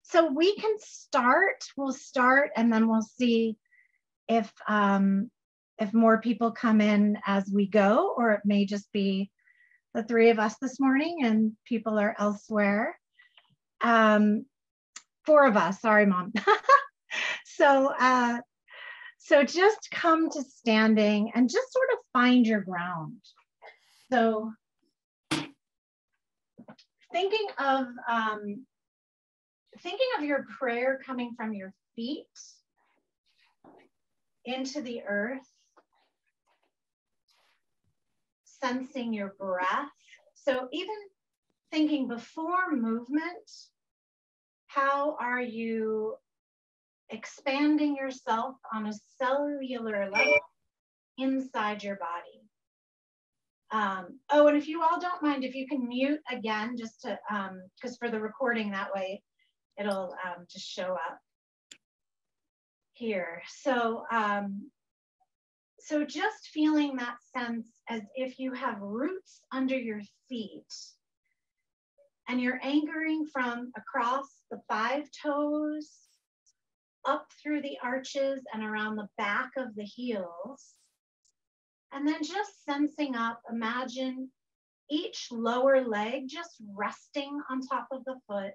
So we can start, we'll start, and then we'll see if more people come in as we go, or it may just be the three of us this morning and people are elsewhere. Four of us, sorry, Mom. So just come to standing and just sort of find your ground. So thinking of your prayer coming from your feet into the earth, sensing your breath. So even thinking before movement, how are you expanding yourself on a cellular level inside your body? Oh, and if you all don't mind, if you can mute again, just to, because for the recording, that way it'll just show up here. So, so just feeling that sense as if you have roots under your feet and you're anchoring from across the 5 toes, up through the arches and around the back of the heels. And then just sensing up, imagine each lower leg just resting on top of the foot.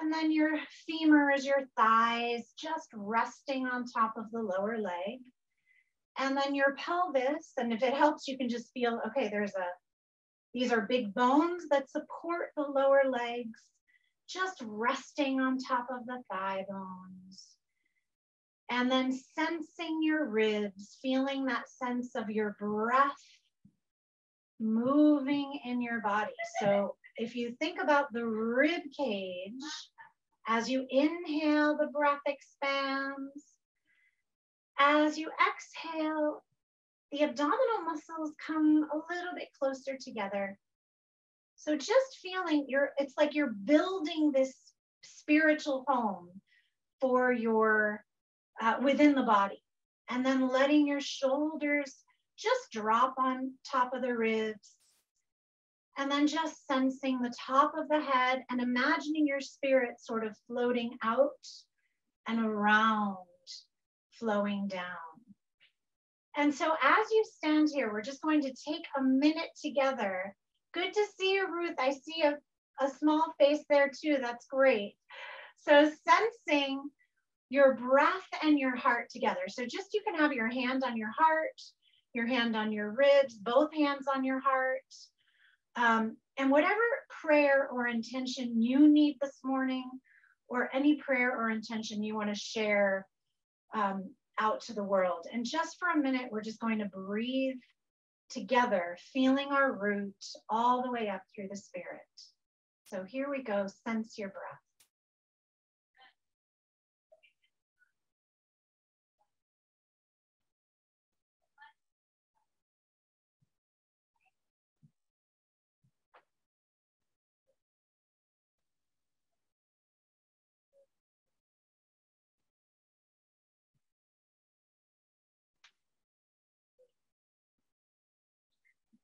And then your femurs, your thighs, just resting on top of the lower leg. And then your pelvis, and if it helps, you can just feel, okay, these are big bones that support the lower legs, just resting on top of the thigh bones. And then sensing your ribs, feeling that sense of your breath moving in your body. So if you think about the rib cage, as you inhale, the breath expands. As you exhale, the abdominal muscles come a little bit closer together. So just feeling it's like you're building this spiritual home for your, within the body. And then letting your shoulders just drop on top of the ribs. And then just sensing the top of the head and imagining your spirit sort of floating out and around, flowing down. And so as you stand here, we're just going to take a minute together. Good to see you, Ruth. I see a small face there too. That's great. So sensing your breath and your heart together. So just you can have your hand on your heart, your hand on your ribs, both hands on your heart. And whatever prayer or intention you need this morning, or any prayer or intention you want to share out to the world. And just for a minute, we're just going to breathe together, feeling our root all the way up through the spirit. So here we go, sense your breath.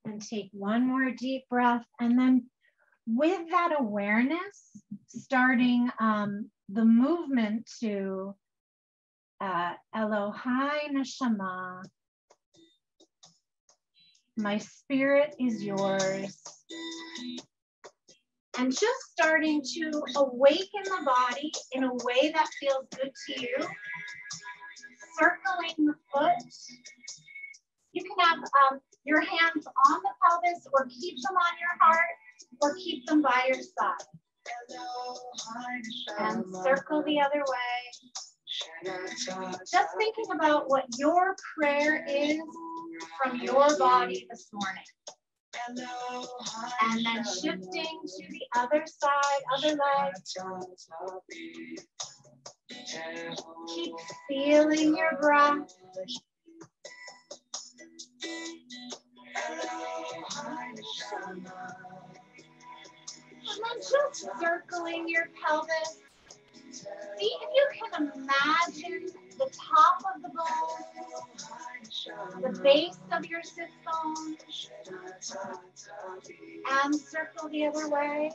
And take one more deep breath. And then with that awareness, starting the movement to Elohai Neshama, my spirit is yours. And just starting to awaken the body in a way that feels good to you. Circling the foot. You can have your hands on the pelvis, or keep them on your heart, or keep them by your side. And circle the other way. Just thinking about what your prayer is from your body this morning. And then shifting to the other side, other leg. Keep feeling your breath. And then just circling your pelvis. See if you can imagine the top of the bone, the base of your sit bone, and circle the other way.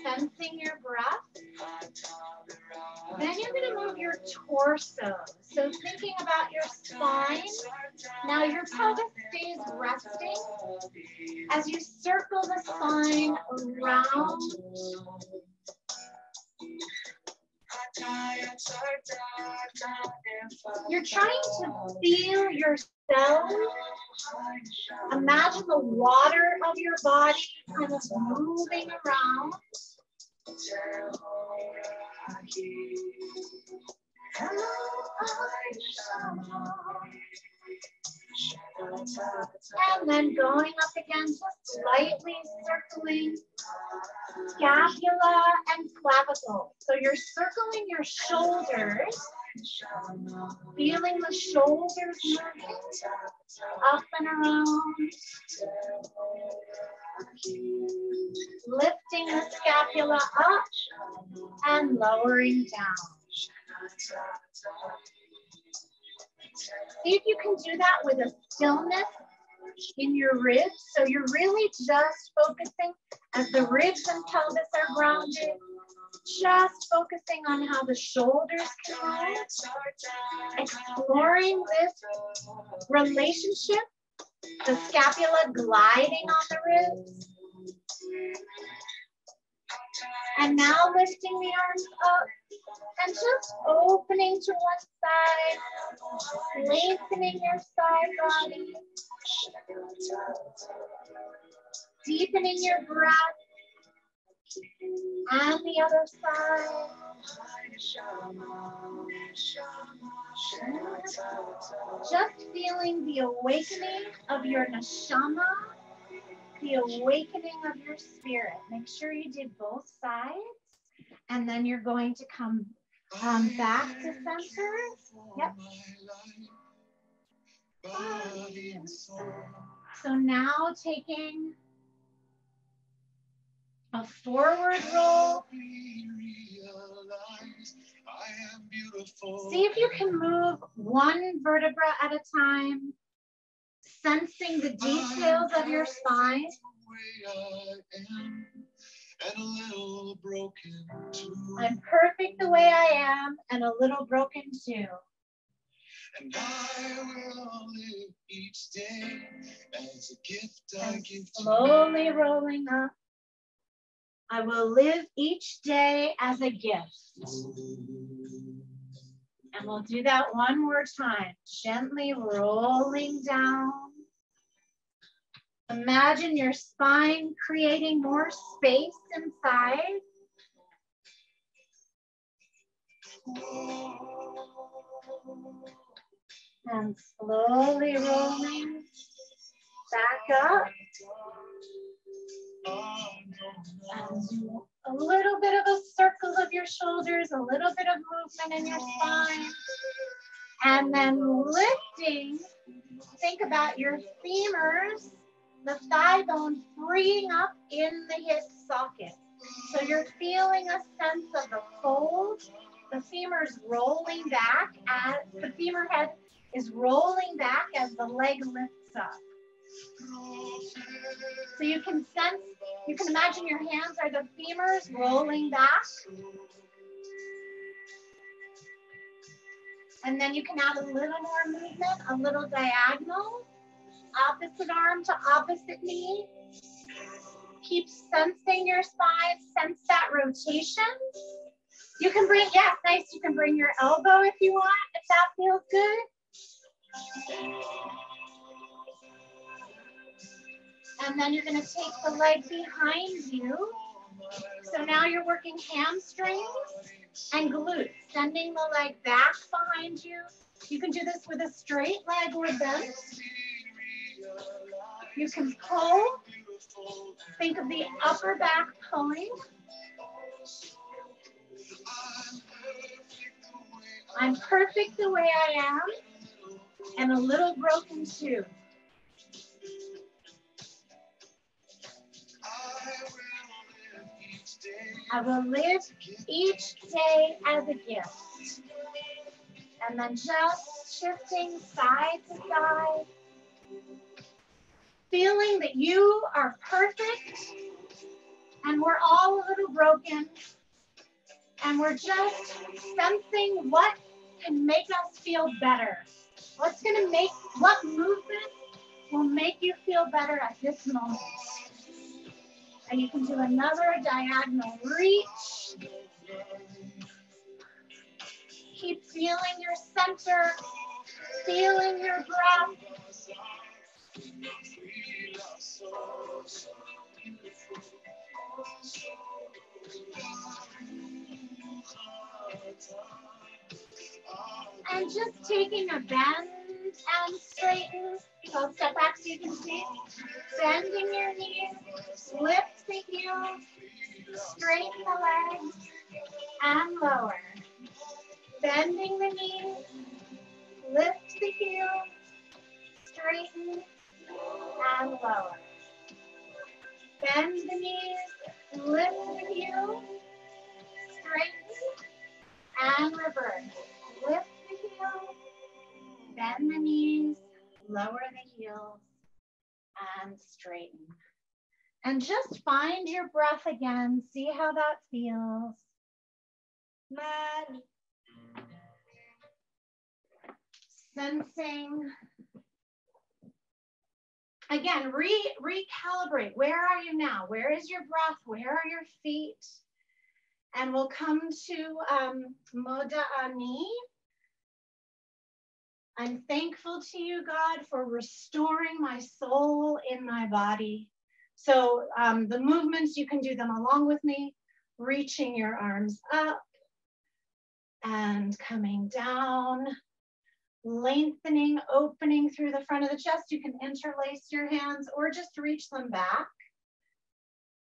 sensing your breath. Then you're going to move your torso. So thinking about your spine. Now your pelvis stays resting as you circle the spine around. You're trying to feel yourself. Imagine the water of your body kind of moving around. And then going up again, just slightly circling scapula and clavicle. So you're circling your shoulders, feeling the shoulders moving up and around. Lifting the scapula up and lowering down. See if you can do that with a stillness in your ribs. So you're really just focusing as the ribs and pelvis are grounded, just focusing on how the shoulders can move, exploring this relationship, the scapula gliding on the ribs. And now lifting the arms up and just opening to one side, lengthening your side body, deepening your breath, and the other side. Just feeling the awakening of your neshama, the awakening of your spirit. Make sure you did both sides, and then you're going to come back to center. Yep. So now taking a forward roll. See if you can move one vertebra at a time, sensing the details of your spine. And a little broken too. I'm perfect the way I am and a little broken too. And I will live each day as a gift I give to you. Slowly rolling up. I will live each day as a gift. And we'll do that one more time. Gently rolling down. Imagine your spine creating more space inside. And slowly rolling back up. And do a little bit of a circle of your shoulders, a little bit of movement in your spine. And then lifting, think about your femurs, the thigh bone freeing up in the hip socket. So you're feeling a sense of the fold, the femurs rolling back as the femur head is rolling back as the leg lifts up. So you can sense, you can imagine your hands are the femurs rolling back. And then you can add a little more movement, a little diagonal, opposite arm to opposite knee. Keep sensing your spine, sense that rotation. You can bring, yes, nice, you can bring your elbow if you want, if that feels good. And then you're gonna take the leg behind you. So now you're working hamstrings and glutes, sending the leg back behind you. You can do this with a straight leg or bent. You can pull. Think of the upper back pulling. I'm perfect the way I am, and a little broken too. I will live each day as a gift. And then just shifting side to side. Feeling that you are perfect And we're all a little broken. And we're just sensing what can make us feel better. What movement will make you feel better at this moment? And you can do another diagonal reach. Keep feeling your center, feeling your breath. And just taking a bend and straighten. So I'll step back so you can see. Bending your knees, lift the heels, straighten the legs, and lower. Bending the knees, lift the heels, straighten, and lower. Bend the knees, lift the heels, straighten, and reverse. Lift the heels, bend the knees, lower the heels, and straighten. And just find your breath again. See how that feels. Mommy. Sensing. Again, recalibrate. Where are you now? Where is your breath? Where are your feet? And we'll come to Moda Ani. I'm thankful to you, God, for restoring my soul in my body. So the movements, you can do them along with me, reaching your arms up and coming down, lengthening, opening through the front of the chest. You can interlace your hands or just reach them back.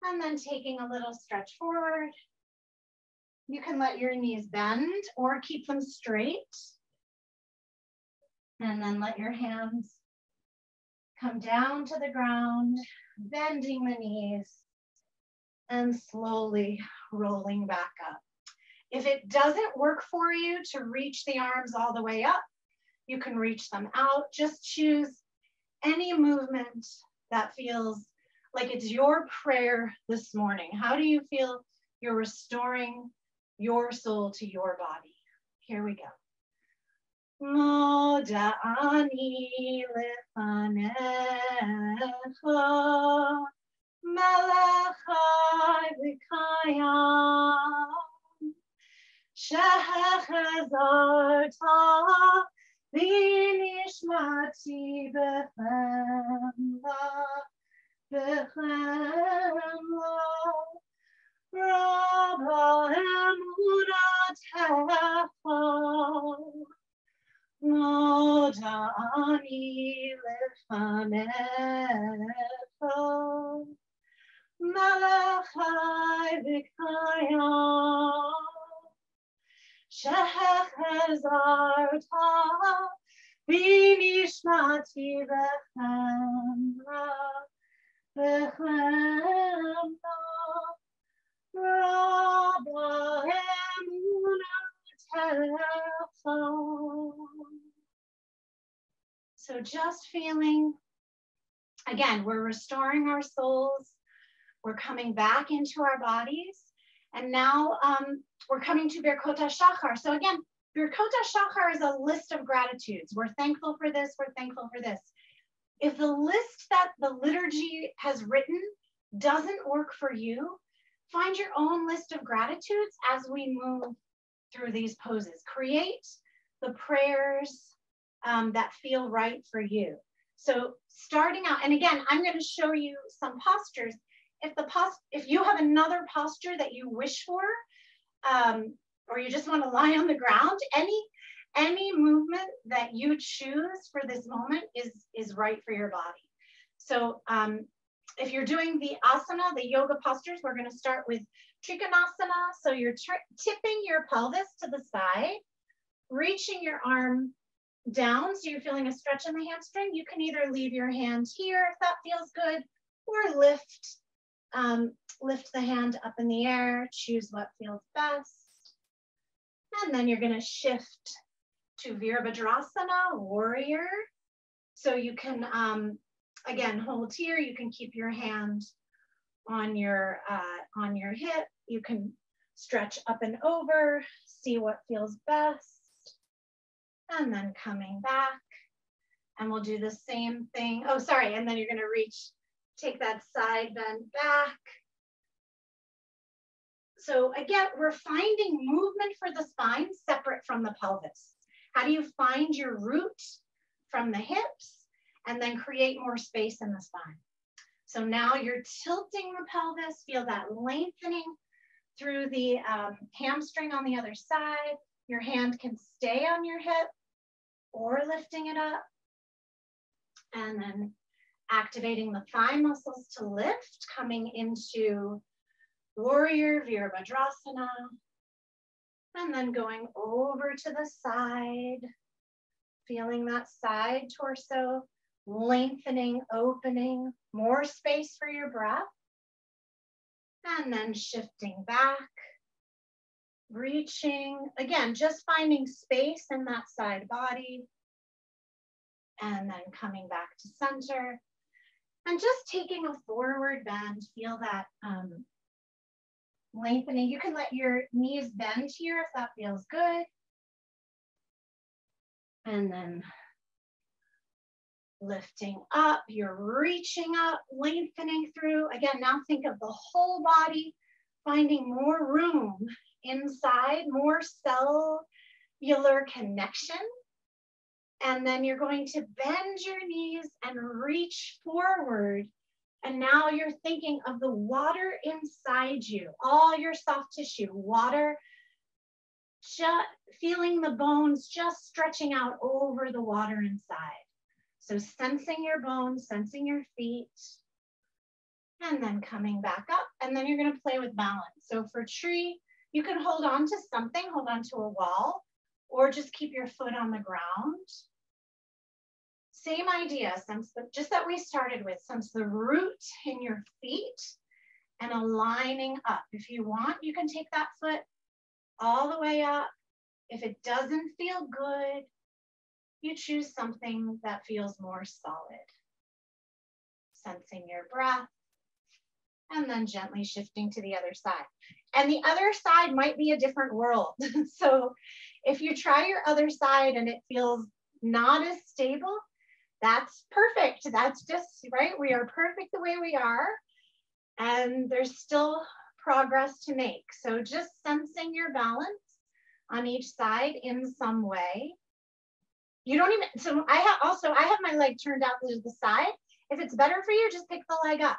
And then taking a little stretch forward. You can let your knees bend or keep them straight. And then let your hands come down to the ground, bending the knees and slowly rolling back up. If it doesn't work for you to reach the arms all the way up, you can reach them out. Just choose any movement that feels like it's your prayer this morning. How do you feel you're restoring your soul to your body? Here we go. Moda ani lefanecha, malachai v'kayam, shehechazarta v'nishmati b'chem Rabba emunatecha. Moda ani lefanecha, malachai v'kayam, shehechazarta v'nishmati b'chem Rabba emunatecha. So just feeling, again, we're restoring our souls. We're coming back into our bodies. And now we're coming to Birkot HaShachar. So again, Birkot HaShachar is a list of gratitudes. We're thankful for this. We're thankful for this. If the list that the liturgy has written doesn't work for you, find your own list of gratitudes as we move through these poses. Create the prayers that feel right for you. So starting out, and again, I'm going to show you some postures. If you have another posture that you wish for, or you just want to lie on the ground, any movement that you choose for this moment is right for your body. So if you're doing the asana, the yoga postures, we're going to start with Trikonasana. So you're tipping your pelvis to the side, reaching your arm down, so you're feeling a stretch in the hamstring. You can either leave your hand here if that feels good, or lift the hand up in the air, choose what feels best. And then you're going to shift to Virabhadrasana, warrior. So you can, again, hold here. You can keep your hand on your hip. You can stretch up and over, see what feels best. And then coming back. And we'll do the same thing. Oh, sorry. And then you're going to reach, take that side bend back. So again, we're finding movement for the spine separate from the pelvis. How do you find your root from the hips and then create more space in the spine? So now you're tilting the pelvis, feel that lengthening through the hamstring on the other side. Your hand can stay on your hip or lifting it up. And then activating the thigh muscles to lift, coming into warrior Virabhadrasana. And then going over to the side, feeling that side torso, lengthening, opening, more space for your breath. And then shifting back, reaching, again, just finding space in that side body. And then coming back to center. And just taking a forward bend, feel that lengthening. You can let your knees bend here if that feels good. And then lifting up, you're reaching up, lengthening through. Again, now think of the whole body, finding more room inside, more cellular connection. And then you're going to bend your knees and reach forward. And now you're thinking of the water inside you, all your soft tissue, water, just feeling the bones just stretching out over the water inside. So sensing your bones, sensing your feet, and then coming back up. And then you're going to play with balance. So for tree, you can hold on to something, hold on to a wall, or just keep your foot on the ground. Same idea, just that we started with, sense the root in your feet and aligning up. If you want, you can take that foot all the way up. If it doesn't feel good, you choose something that feels more solid. Sensing your breath and then gently shifting to the other side. And the other side might be a different world. So if you try your other side and it feels not as stable, that's perfect. That's just, right? We are perfect the way we are. And there's still progress to make. So just sensing your balance on each side in some way. You don't even, so I have my leg turned out to the side. If it's better for you, just pick the leg up.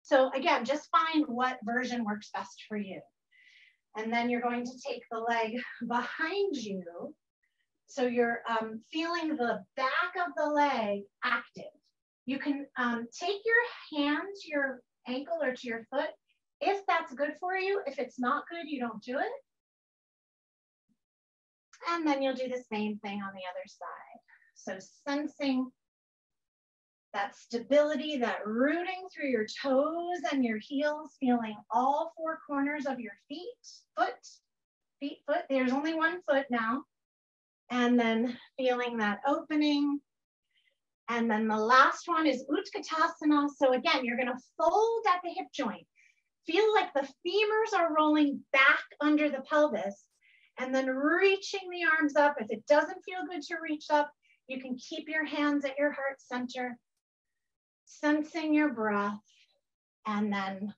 So again, just find what version works best for you. And then you're going to take the leg behind you. So you're feeling the back of the leg active. You can take your hand to your ankle or to your foot if that's good for you. If it's not good, you don't do it. And then you'll do the same thing on the other side. So sensing that stability, that rooting through your toes and your heels, feeling all four corners of your feet, foot. There's only one foot now. And then feeling that opening. And then the last one is Utkatasana. So again, you're gonna fold at the hip joint. Feel like the femurs are rolling back under the pelvis and then reaching the arms up. If it doesn't feel good to reach up, you can keep your hands at your heart center, sensing your breath, and then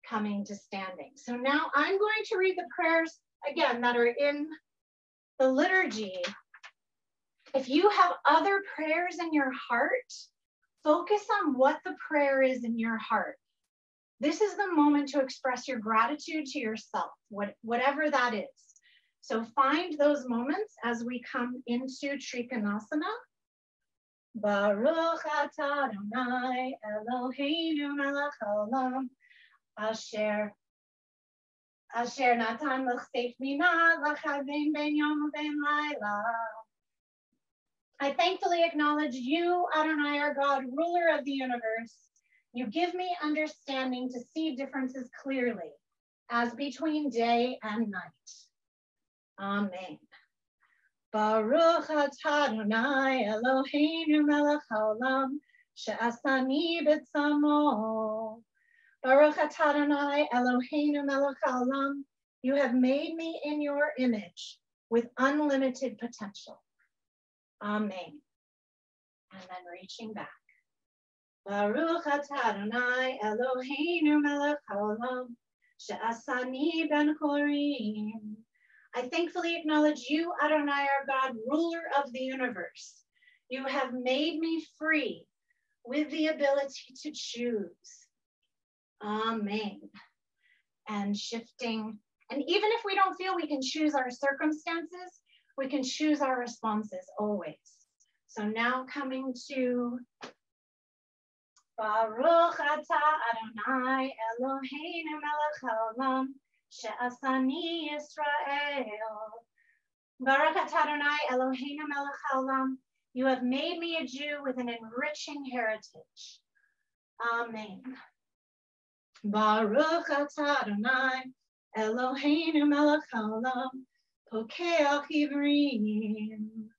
coming to standing. So now I'm going to read the prayers again that are in the liturgy. If you have other prayers in your heart, focus on what the prayer is in your heart. This is the moment to express your gratitude to yourself, whatever that is. So find those moments as we come into Trikonasana. Baruch atah Adonai Eloheinu melech haolam asher natan l'chseif mina l'chavein ben yom u'ben laila. I thankfully acknowledge you, Adonai, our God, ruler of the universe. You give me understanding to see differences clearly, as between day and night. Amen. Baruch atah Adonai Eloheinu melech haolam she'asani b'tzamo Baruch atah Adonai Eloheinu melech haolam. You have made me in your image with unlimited potential. Amen. And then reaching back. Baruch atah Adonai Eloheinu melech haolam, she'asani ben chorim. I thankfully acknowledge you, Adonai, our God, ruler of the universe. You have made me free with the ability to choose. Amen. And shifting. And even if we don't feel we can choose our circumstances, we can choose our responses always. So now coming to Baruch atah Adonai Eloheinu melech haolam, she'asani Yisrael. Baruch atah Adonai Eloheinu melech haolam. You have made me a Jew with an enriching heritage. Amen. Baruch atah Adonai Eloheinu melech haolam, pokeach ivrim.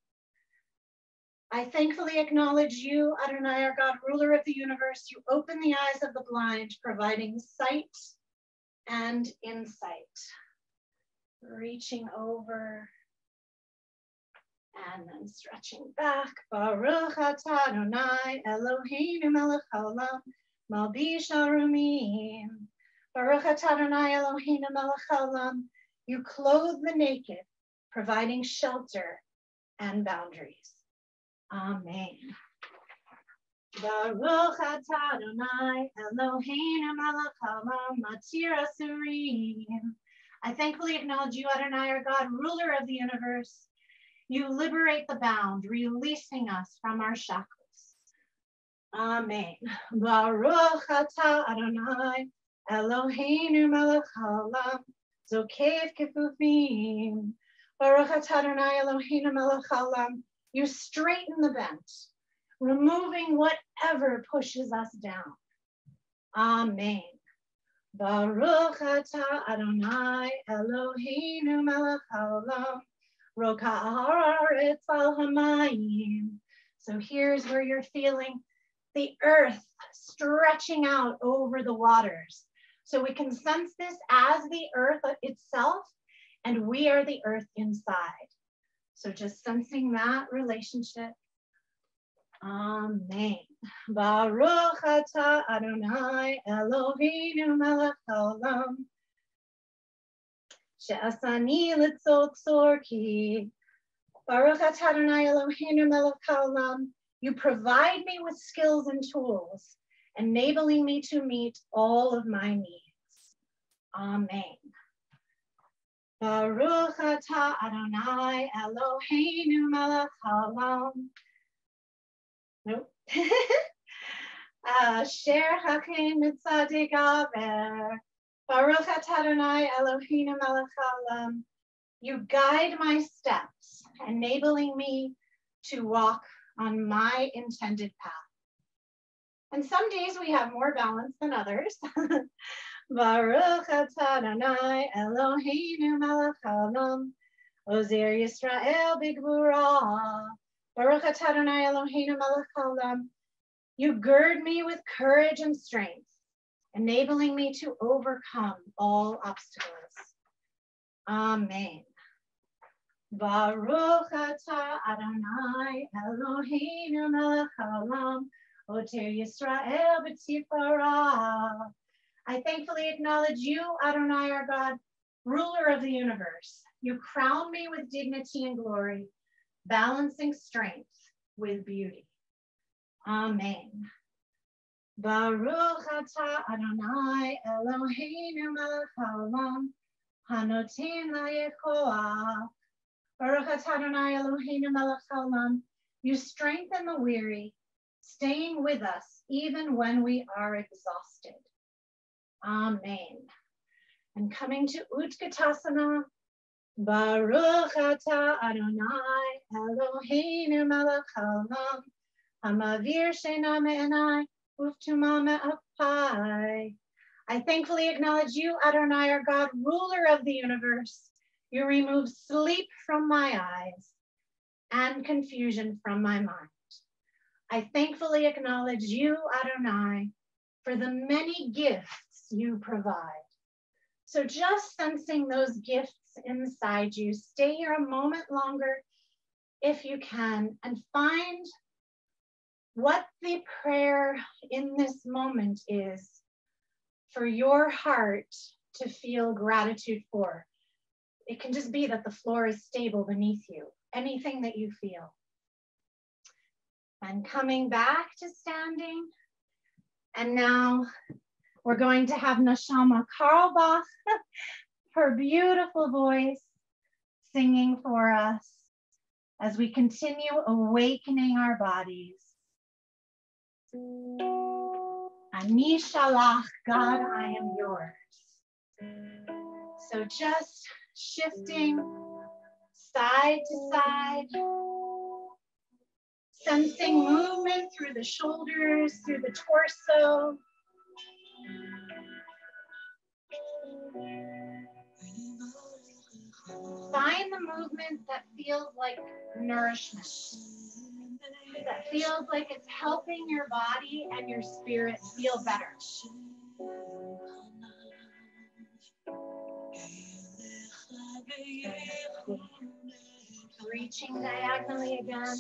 I thankfully acknowledge you, Adonai, our God, ruler of the universe. You open the eyes of the blind, providing sight and insight. Reaching over and then stretching back. Baruch atah Adonai Eloheinu melech haolam, malbish harumim. Baruch atah Adonai Eloheinu melech haolam. You clothe the naked, providing shelter and boundaries. Amen. Baruch atah Adonai Eloheinu melech haolam, matir asurim. I thankfully acknowledge you, Adonai, our God, ruler of the universe. You liberate the bound, releasing us from our shackles. Amen. Baruch atah Adonai Eloheinu melech haolam, zokev kefufim. Baruch atah Adonai Eloheinu melech haolam. You straighten the bent, removing whatever pushes us down. Amen. Baruch atah Adonai Eloheinu melech haolam, roka haaretz al hamayim. So here's where you're feeling the earth stretching out over the waters. So we can sense this as the earth itself, and we are the earth inside. So just sensing that relationship. Amen. Baruch atah Adonai Eloheinu melech haolam, she'asani litzot tzorki. Baruch atah Adonai Eloheinu melech haolam. You provide me with skills and tools, enabling me to meet all of my needs. Amen. Baruch atah Adonai Eloheinu melech haolam. Nope. Asher hakein mitzadik aver. Baruch atah Adonai Eloheinu melech haolam. You guide my steps, enabling me to walk on my intended path. And some days we have more balance than others. Baruch atah Adonai Eloheinu melech haolam, Ozer Yisrael b'gvura. Baruch atah Adonai Eloheinu melech haolam. You gird me with courage and strength, enabling me to overcome all obstacles. Amen. Baruch atah Adonai Eloheinu melech haolam, Ozer Yisrael b'tifara. I thankfully acknowledge you, Adonai, our God, ruler of the universe. You crown me with dignity and glory, balancing strength with beauty. Amen. Baruch atah Adonai Eloheinu melech haolam, hanotin layekoach. Baruch atah Adonai Eloheinu melech haolam. You strengthen the weary, staying with us even when we are exhausted. Amen. And coming to Utkatasana, Baruch atah Adonai Eloheinu melech haolam, hamavir sheina me'enai uftuma me'apai. I thankfully acknowledge you, Adonai, our God, ruler of the universe. You remove sleep from my eyes and confusion from my mind. I thankfully acknowledge you, Adonai, for the many gifts you provide. So just sensing those gifts inside you, stay here a moment longer if you can, and find what the prayer in this moment is for your heart to feel gratitude for. It can just be that the floor is stable beneath you, anything that you feel. And coming back to standing. And now we're going to have Neshama Karlbach, her beautiful voice, singing for us as we continue awakening our bodies. Ani Shalach, God, I am yours. So just shifting side to side, sensing movement through the shoulders, through the torso. Find the movement that feels like nourishment, that feels like it's helping your body and your spirit feel better. Reaching diagonally again.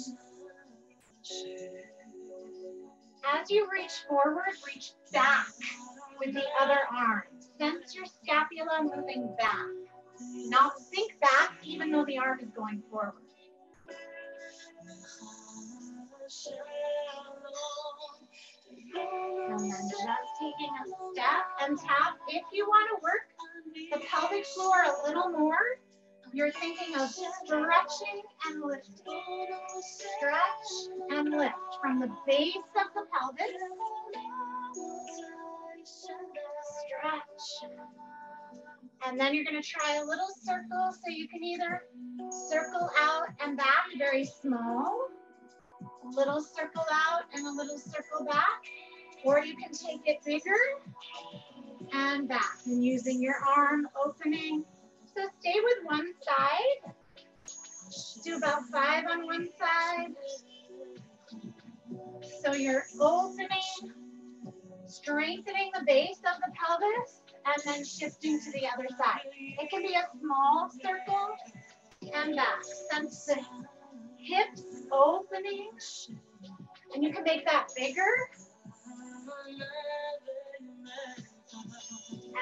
As you reach forward, reach back with the other arm. Sense your scapula moving back. Not sink back, even though the arm is going forward. And then just taking a step and tap. If you want to work the pelvic floor a little more, you're thinking of stretching and lifting. Stretch and lift from the base of the pelvis. Stretch. And then you're going to try a little circle. So you can either circle out and back, very small. A little circle out and a little circle back. Or you can take it bigger and back. And using your arm opening. So stay with one side. Do about 5 on one side. So you're opening, strengthening the base of the pelvis, and then shifting to the other side. It can be a small circle and back. Sense the hips opening, and you can make that bigger.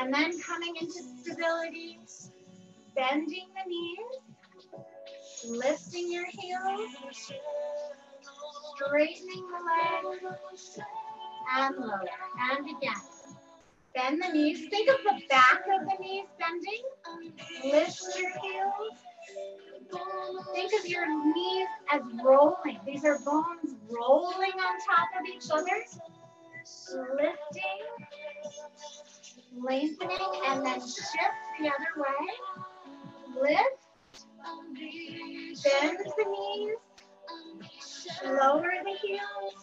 And then coming into stability, bending the knees, lifting your heels, straightening the legs, and lower. And again. Bend the knees. Think of the back of the knees bending. Lift your heels. Think of your knees as rolling. These are bones rolling on top of each other. Lifting, lengthening, and then shift the other way. Lift, bend the knees, lower the heels,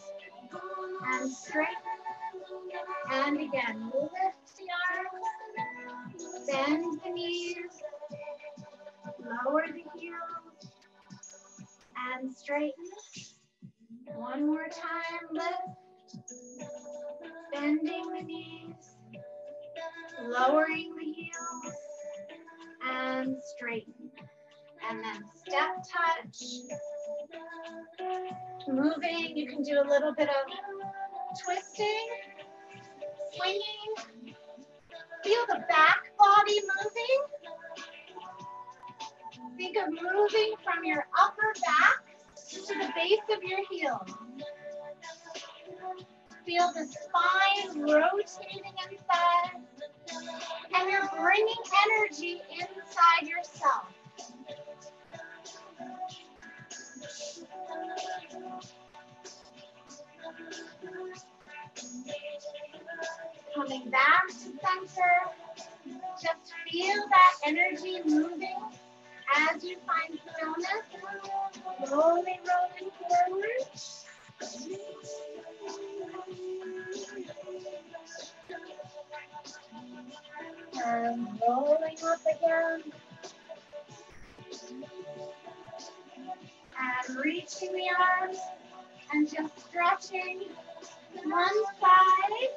and straighten. And again, lift the arms, bend the knees, lower the heels, and straighten. One more time, lift, bending the knees, lowering the heels, and straighten. And then step touch, moving. You can do a little bit of twisting, swinging. Feel the back body moving. Think of moving from your upper back to the base of your heel. Feel the spine rotating inside, and you're bringing energy inside yourself. Coming back to center, just feel that energy moving as you find stillness, rolling forward. And rolling up again. And reaching the arms and just stretching one side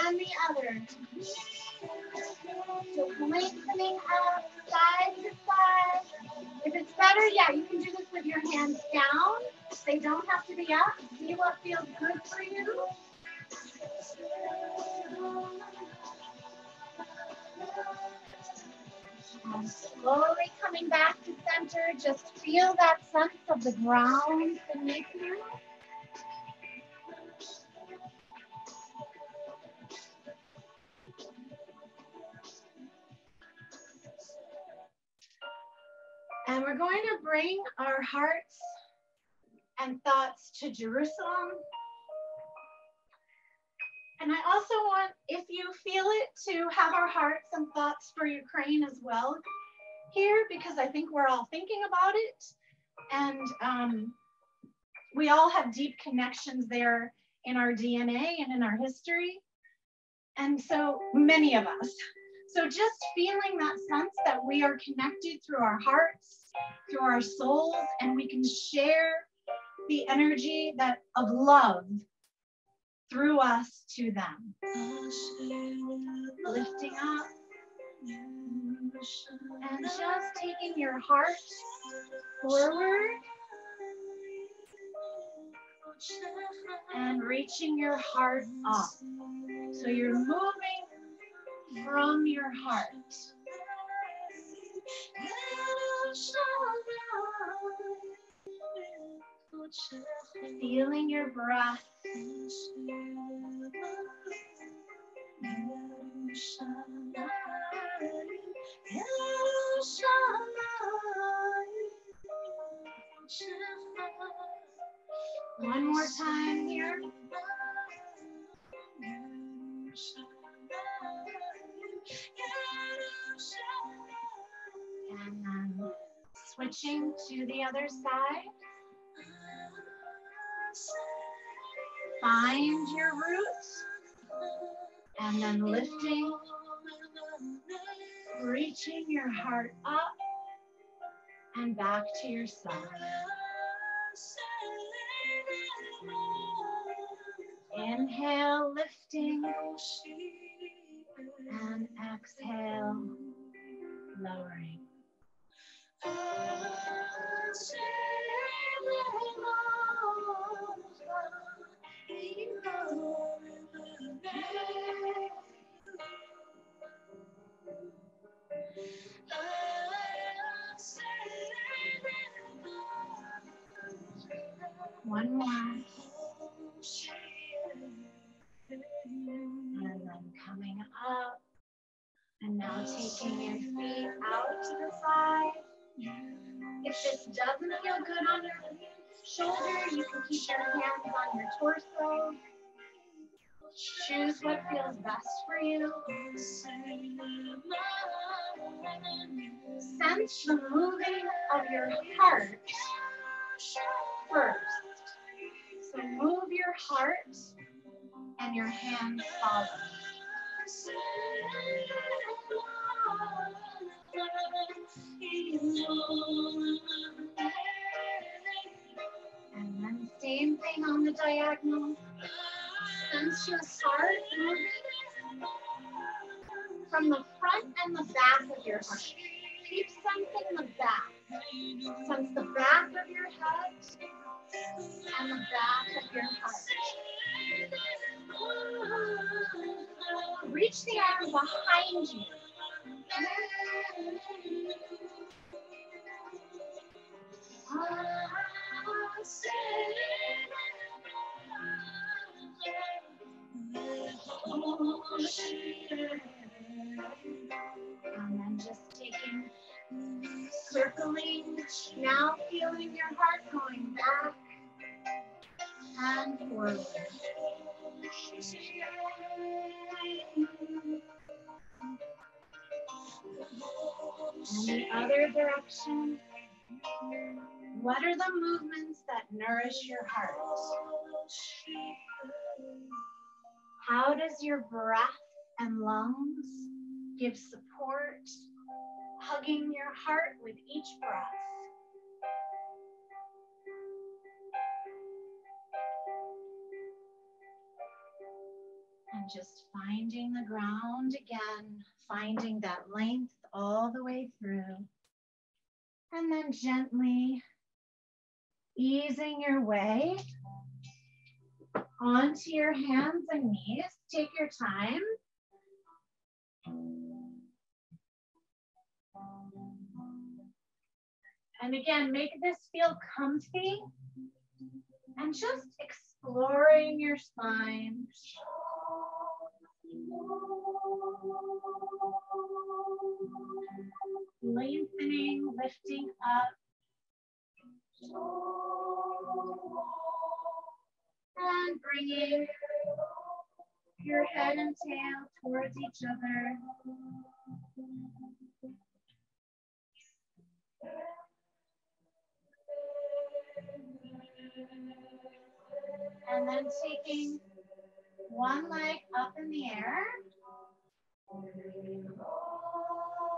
And the other. Just lengthening up side to side. If it's better, yeah, you can do this with your hands down. They don't have to be up. See what feels good for you. And slowly coming back to center. Just feel that sense of the ground beneath you. And we're going to bring our hearts and thoughts to Jerusalem. And I also want, if you feel it, to have our hearts and thoughts for Ukraine as well here, because I think we're all thinking about it. And we all have deep connections there in our DNA and in our history. And so many of us. So just feeling that sense that we are connected through our hearts, through our souls, and we can share the energy that of love through us to them. Lifting up and just taking your heart forward and reaching your heart up. So you're moving from your heart. Feeling your breath. One more time here. And then switching to the other side. Find your roots. And then lifting, reaching your heart up and back to yourself. Inhale, lifting, and exhale, lowering. One more. And then coming up. And now taking your feet out to the side. If this doesn't feel good on your shoulder, you can keep your hands on your torso. Choose what feels best for you. Sense the moving of your heart first. So move your heart and your hands follow. And then same thing on the diagonal. Sense your heart moving from the front and the back of your heart. Keep sensing the back. Sense the back of your head and the back of your heart. Reach the arm behind you. And then just taking, circling, now feeling your heart going back and forward. And the other direction. What are the movements that nourish your heart? How does your breath and lungs give support, hugging your heart with each breath? And And just finding the ground again, finding that length all the way through. And then gently easing your way onto your hands and knees. Take your time. And again, make this feel comfy and just exploring your spine. Lengthening, lifting up. And bringing your head and tail towards each other. And then taking one leg up in the air.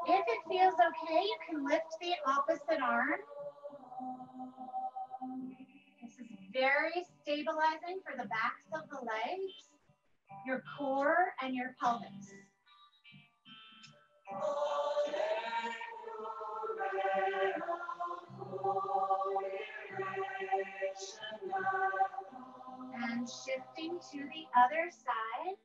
If it feels okay, you can lift the opposite arm. This is very stabilizing for the backs of the legs, your core, and your pelvis. And shifting to the other side.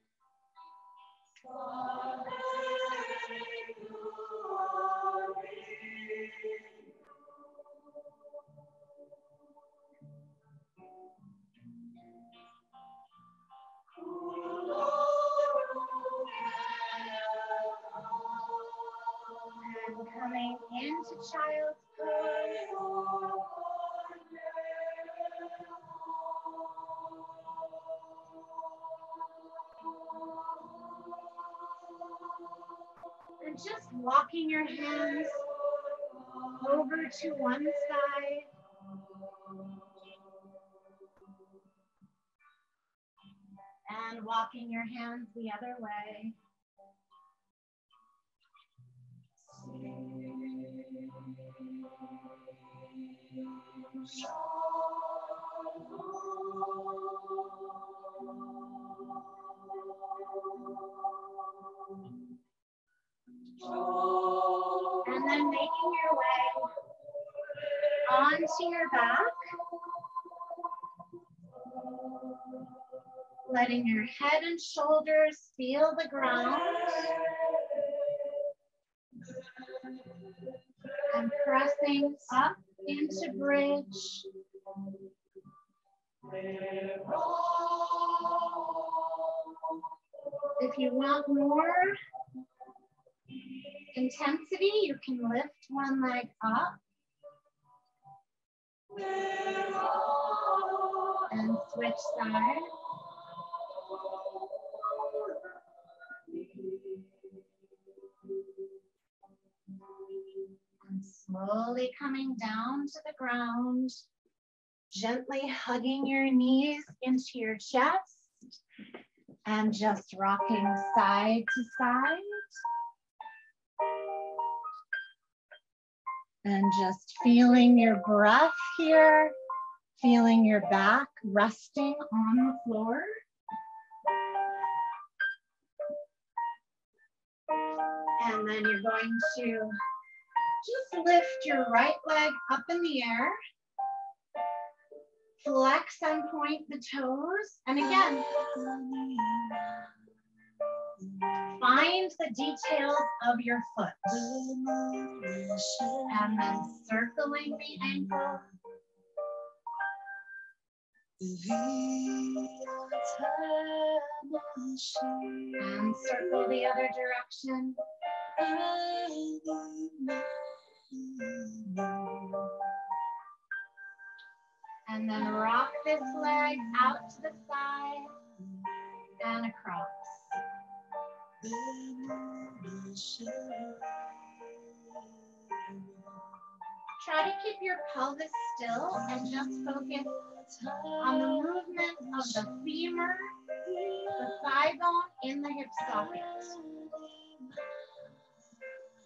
And coming into child's pose. And just walking your hands over to one side. And walking your hands the other way. And then making your way onto your back. Letting your head and shoulders feel the ground. And pressing up into bridge. If you want more intensity, you can lift one leg up. And switch sides. And slowly coming down to the ground, gently hugging your knees into your chest and just rocking side to side. And just feeling your breath here, feeling your back resting on the floor. And then you're going to just lift your right leg up in the air. Flex and point the toes. And again, find the details of your foot. And then circling the ankle. And circle the other direction. And then rock this leg out to the side and across. Try to keep your pelvis still and just focus on the movement of the femur, the thigh bone in the hip socket.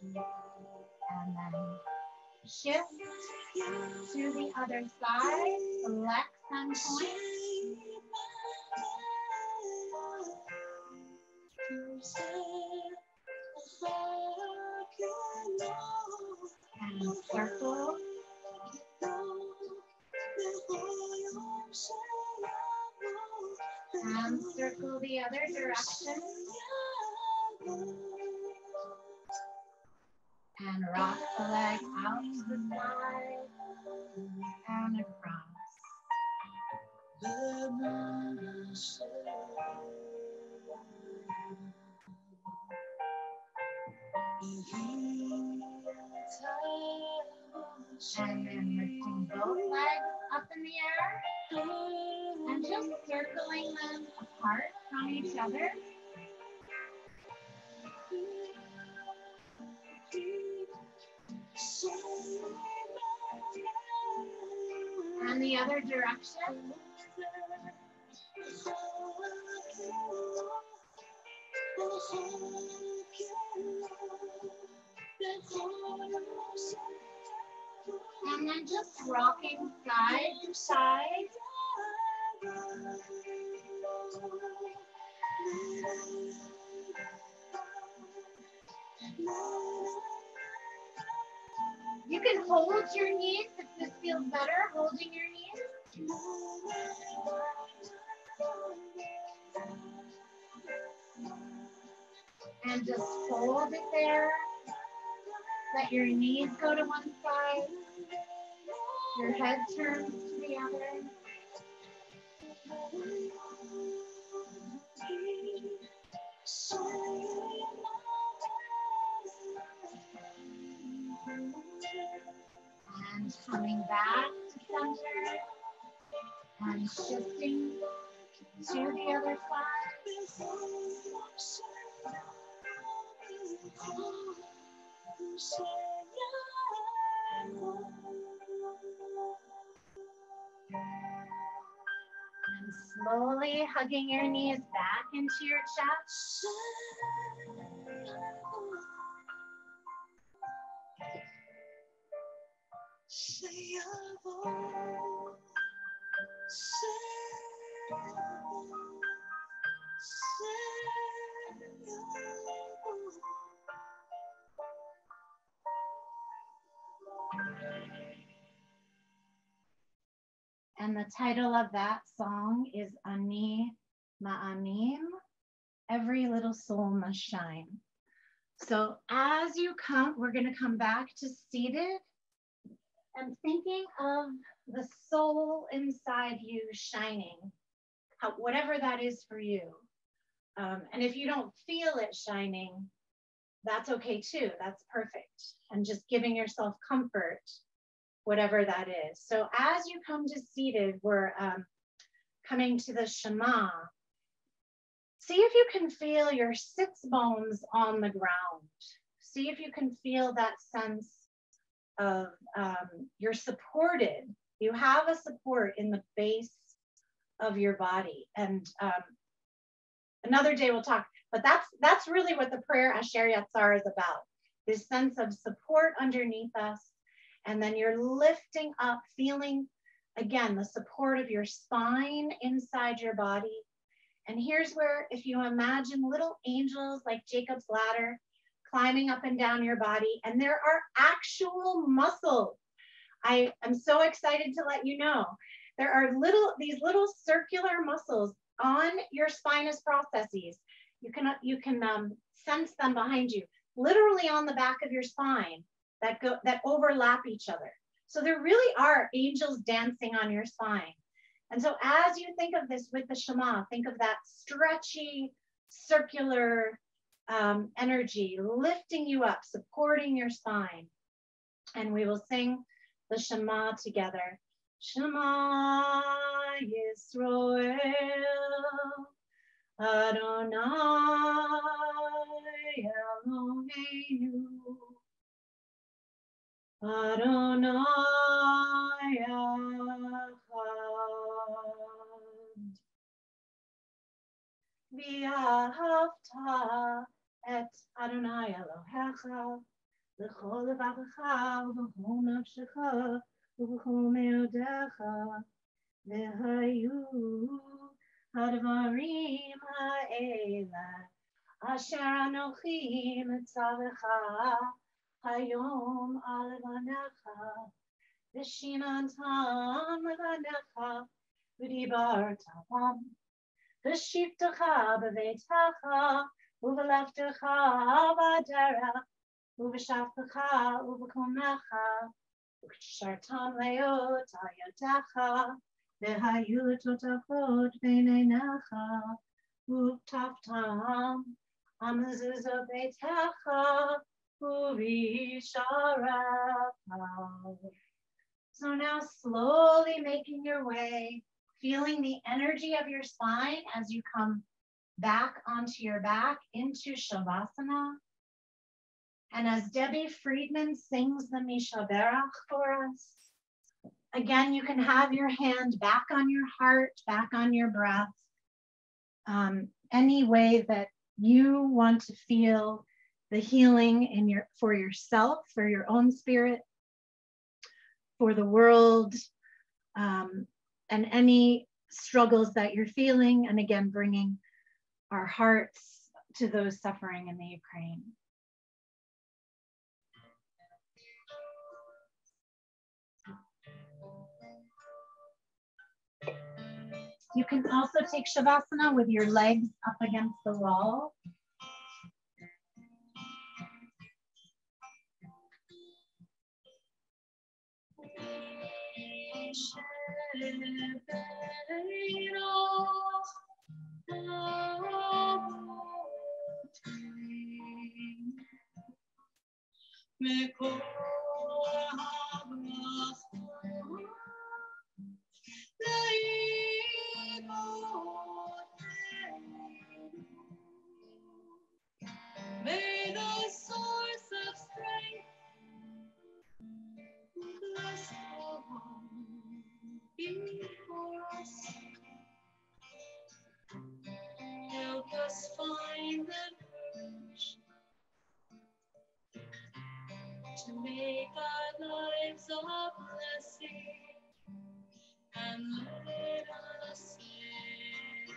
And then shift to the other side, flex and point. And circle. And circle the other direction. And rock the leg out to the side and across. And then lifting both legs up in the air and just circling them apart from each other. And the other direction. And then just rocking side to side. You can hold your knees if this feels better, holding your knees. And just hold it there. Let your knees go to one side. Your head turns to the other. And coming back to center. And shifting to the other side. And slowly hugging your knees back into your chest. And the title of that song is Ani Ma'anim, Every Little Soul Must Shine. So as you come, we're going to come back to seated and thinking of the soul inside you shining, whatever that is for you. And if you don't feel it shining, that's okay too. That's perfect. And just giving yourself comfort, whatever that is. So as you come to seated, we're coming to the Shema. See if you can feel your sits bones on the ground. See if you can feel that sense of you're supported. You have a support in the base of your body. And another day we'll talk, but that's really what the prayer Asher Yatzar is about. This sense of support underneath us. And then you're lifting up, feeling, again, the support of your spine inside your body. And here's where, if you imagine little angels like Jacob's ladder climbing up and down your body, and there are actual muscles. I am so excited to let you know. There are these little circular muscles on your spinous processes. You can sense them behind you, literally on the back of your spine that overlap each other. So there really are angels dancing on your spine. And so as you think of this with the Shema, think of that stretchy, circular energy lifting you up, supporting your spine. And we will sing the Shema together. Shema Yisroel, Adonai Eloheinu, Adonai Echad. V'ahavta et Adonai Elohecha l'chol levavecha u'b'chol nafshecha u'b'chol me'odecha v'hayu hadvarim ha'ela Asher Anochi Mitzavecha Hayom Alvanecha Vishinantam Levanecha V'dibartam V'shivtecha B'veitecha U'v'leftecha B'derech U'v'shavtecha U'v'komecha U'kshartam Leot Ayadecha V'hayu Totachot B'neinecha U'ktaftam Amazuzah Beitecha U'visharecha. So now slowly making your way, feeling the energy of your spine as you come back onto your back into Shavasana. And as Debbie Friedman sings the Mishaberach for us, again, you can have your hand back on your heart, back on your breath, any way that you want to feel the healing for yourself, for your own spirit, for the world, and any struggles that you're feeling. And again, bringing our hearts to those suffering in the Ukraine. You can also take Shavasana with your legs up against the wall. May the source of strength bless all before us. Help us find the courage to make our lives a blessing, and let us say,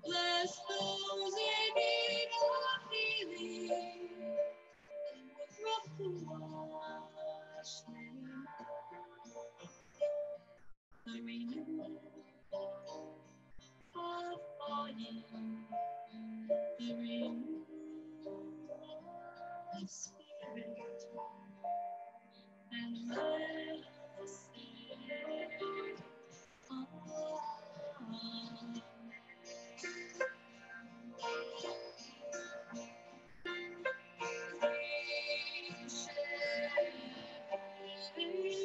bless those in need of healing, and with rough to wash them the renewal of body, the renewal of spirit, and let us say, Amen.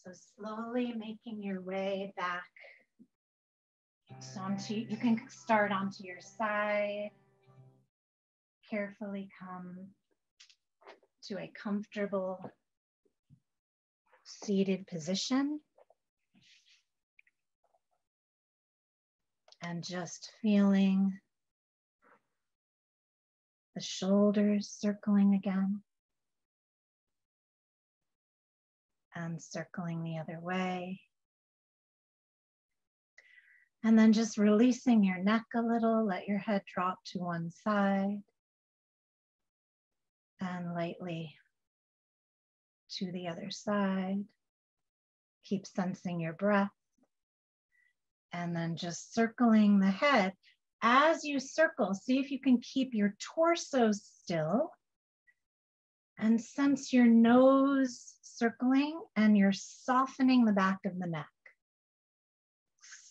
So slowly making your way back. So you can start onto your side. Carefully come to a comfortable seated position. And just feeling the shoulders circling again. And circling the other way. And then just releasing your neck a little, let your head drop to one side. And lightly to the other side. Keep sensing your breath. And then just circling the head. As you circle, see if you can keep your torso still. And sense your nose circling and you're softening the back of the neck.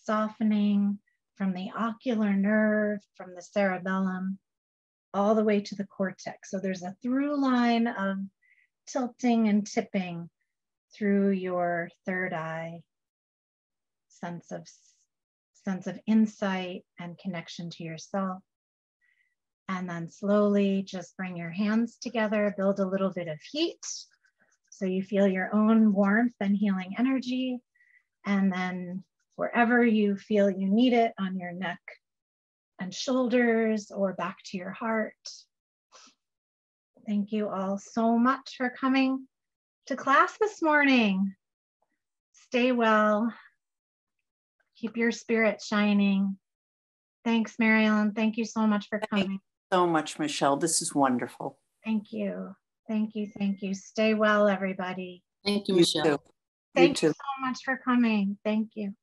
Softening from the ocular nerve, from the cerebellum, all the way to the cortex. So there's a through line of tilting and tipping through your third eye. Sense of insight and connection to yourself. And then slowly just bring your hands together, build a little bit of heat so you feel your own warmth and healing energy. And then wherever you feel you need it, on your neck and shoulders or back to your heart. Thank you all so much for coming to class this morning. Stay well. Keep your spirit shining. Thanks, Mary Ellen. Thank you so much for coming. Thank you so much, Michelle. This is wonderful. Thank you. Thank you. Thank you. Stay well, everybody. Thank you, Michelle. You too. Thank you so much for coming. Thank you.